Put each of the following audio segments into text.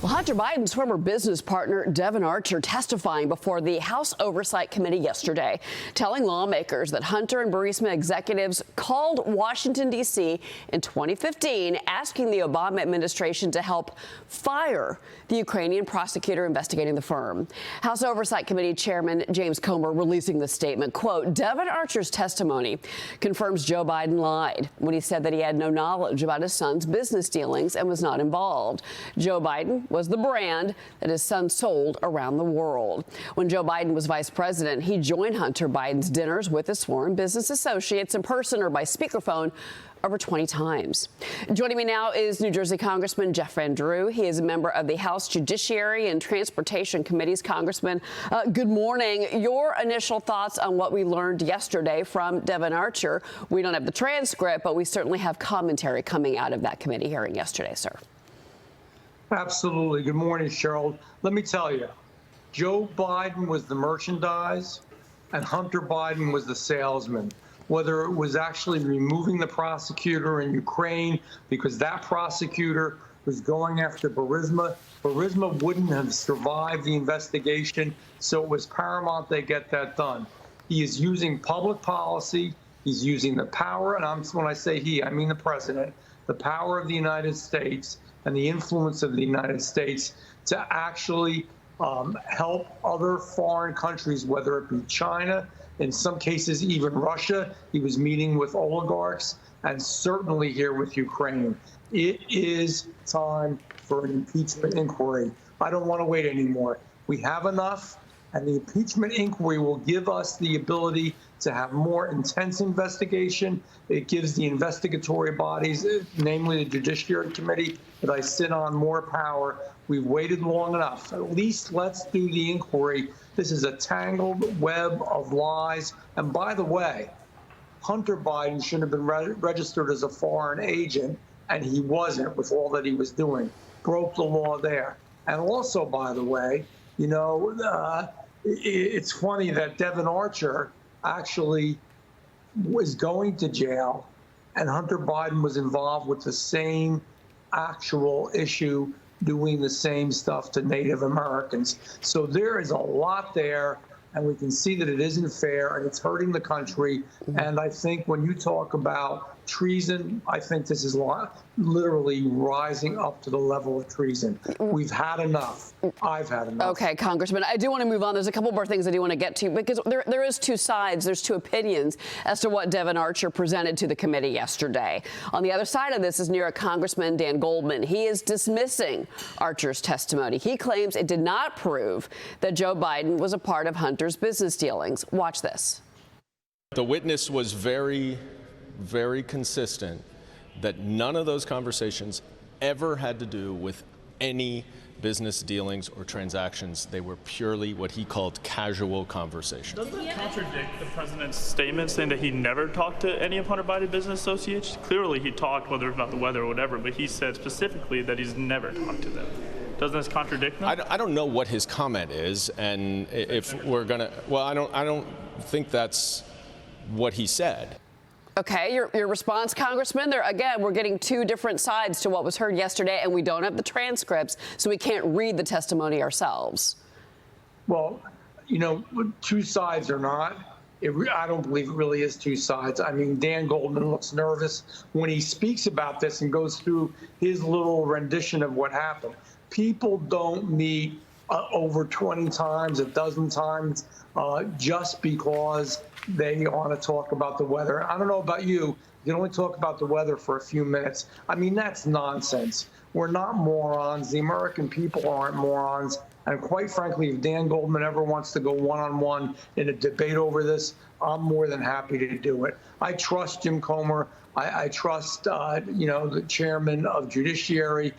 Well, Hunter Biden's former business partner, Devon Archer, testifying before the House Oversight Committee yesterday, telling lawmakers that Hunter and Burisma executives called Washington, D.C. in 2015, asking the Obama administration to help fire the Ukrainian prosecutor investigating the firm. House Oversight Committee Chairman James Comer releasing the statement, quote, Devon Archer's testimony confirms Joe Biden lied when he said that he had no knowledge about his son's business dealings and was not involved. Joe Biden was the brand that his son sold around the world. When Joe Biden was vice president, he joined Hunter Biden's dinners with his foreign business associates in person or by speakerphone over 20 times. Joining me now is New Jersey Congressman Jeff Van Drew. He is a member of the House Judiciary and Transportation Committees. Congressman, good morning. Your initial thoughts on what we learned yesterday from Devon Archer. We don't have the transcript, but we certainly have commentary coming out of that committee hearing yesterday, sir. Absolutely. Good morning, Cheryl. Let me tell you, Joe Biden was the merchandise and Hunter Biden was the salesman. Whether it was actually removing the prosecutor in Ukraine because that prosecutor was going after Burisma. Burisma wouldn't have survived the investigation, so it was paramount they get that done. He is using public policy. He's using the power, and when I say he, I mean the president, the power of the United States and the influence of the United States to actually help other foreign countries, whether it be China, in some cases even Russia. He was meeting with oligarchs, and certainly here with Ukraine. It is time for an impeachment inquiry. I don't want to wait anymore. We have enough, and the impeachment inquiry will give us the ability to have more intense investigation. It gives the investigatory bodies, namely the Judiciary Committee that I sit on, more power. We've waited long enough. At least let's do the inquiry. This is a tangled web of lies. And by the way, Hunter Biden shouldn't have been registered as a foreign agent, and he wasn't with all that he was doing. Broke the law there. And also, by the way, you know, it's funny that Devon Archer actually was going to jail, and Hunter Biden was involved with the same actual issue, doing the same stuff to Native Americans. So there is a lot there, and we can see that it isn't fair, and it's hurting the country. And I think when you talk about treason, I think this is literally rising up to the level of treason. We've had enough. I've had enough. Okay, Congressman, I do want to move on. There's a couple more things I do want to get to, because there is two sides. There's two opinions as to what Devon Archer presented to the committee yesterday. On the other side of this is New York Congressman Dan Goldman. He is dismissing Archer's testimony. He claims it did not prove that Joe Biden was a part of Hunter's business dealings. Watch this. The witness was very consistent that none of those conversations ever had to do with any business dealings or transactions. They were purely what he called casual conversations. Doesn't that contradict the president's statement saying that he never talked to any of Hunter Biden's business associates? Clearly he talked, whether it's about the weather or whatever, but he said specifically that he's never talked to them. Doesn't this contradict them? I don't know what his comment is, and if we're gonna, well, I don't think that's what he said. Okay, your response, Congressman. There again, we're getting two different sides to what was heard yesterday, and we don't have the transcripts, so we can't read the testimony ourselves. Well, you know, two sides or not, I don't believe it really is two sides. I mean, Dan Goldman looks nervous when he speaks about this and goes through his little rendition of what happened. People don't meet over 20 times, a dozen times, just because they want to talk about the weather. I don't know about you. You can only talk about the weather for a few minutes. I mean, that's nonsense. We're not morons. The American people aren't morons. And quite frankly, if Dan Goldman ever wants to go one-on-one in a debate over this, I'm more than happy to do it. I trust Jim Comer. I trust, you know, the chairman of Judiciary.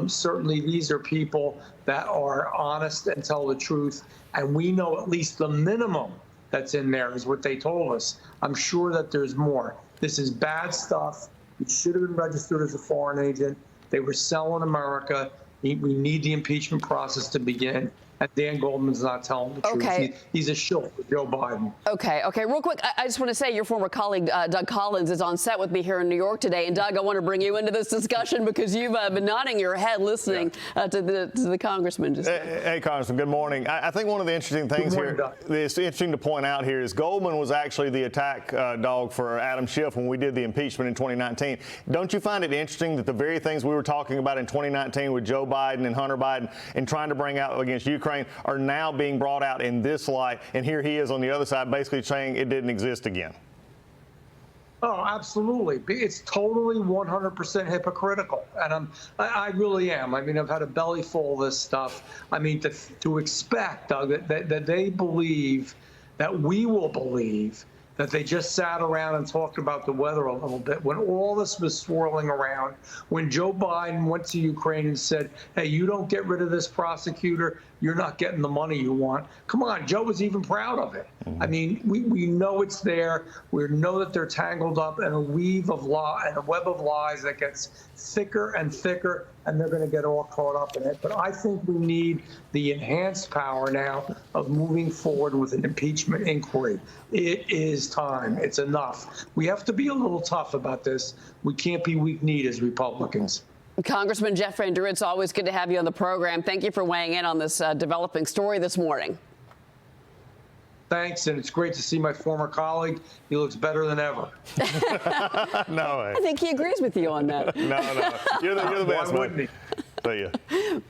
Certainly, these are people that are honest and tell the truth. And we know at least the minimum that's in there is what they told us. I'm sure that there's more. This is bad stuff. He should have been registered as a foreign agent. They were selling America. We need the impeachment process to begin. And Dan Goldman's not telling the truth. He's a shill for Joe Biden. Okay. Real quick, I just want to say your former colleague, Doug Collins, is on set with me here in New York today. And Doug, I want to bring you into this discussion because you've been nodding your head listening to the congressman. Hey, Congressman, good morning. I think one of the interesting things here, it's interesting to point out here, is Goldman was actually the attack dog for Adam Schiff when we did the impeachment in 2019. Don't you find it interesting that the very things we were talking about in 2019 with Joe Biden and Hunter Biden and trying to bring out against Ukraine are now being brought out in this light, and here he is on the other side basically saying it didn't exist again? Oh, absolutely. It's totally 100% hypocritical. And I really am. I mean, I've had a belly full of this stuff. I mean, to expect, Doug, that they believe, that we will believe, that they just sat around and talked about the weather a little bit when all this was swirling around, when Joe Biden went to Ukraine and said, hey, you don't get rid of this prosecutor, you're not getting the money you want. Come on, Joe was even proud of it. I mean, we know it's there. We know that they're tangled up in a weave of and a web of lies that gets thicker and thicker, and they're going to get all caught up in it. But I think we need the enhanced power now of moving forward with an impeachment inquiry. It is time. It's enough. We have to be a little tough about this. We can't be weak-kneed as Republicans. Congressman Jeff Van Drew, it's always good to have you on the program. Thank you for weighing in on this developing story this morning. Thanks, and it's great to see my former colleague. He looks better than ever. No way. I think he agrees with you on that. No. You're the best, Why wouldn't he? See ya.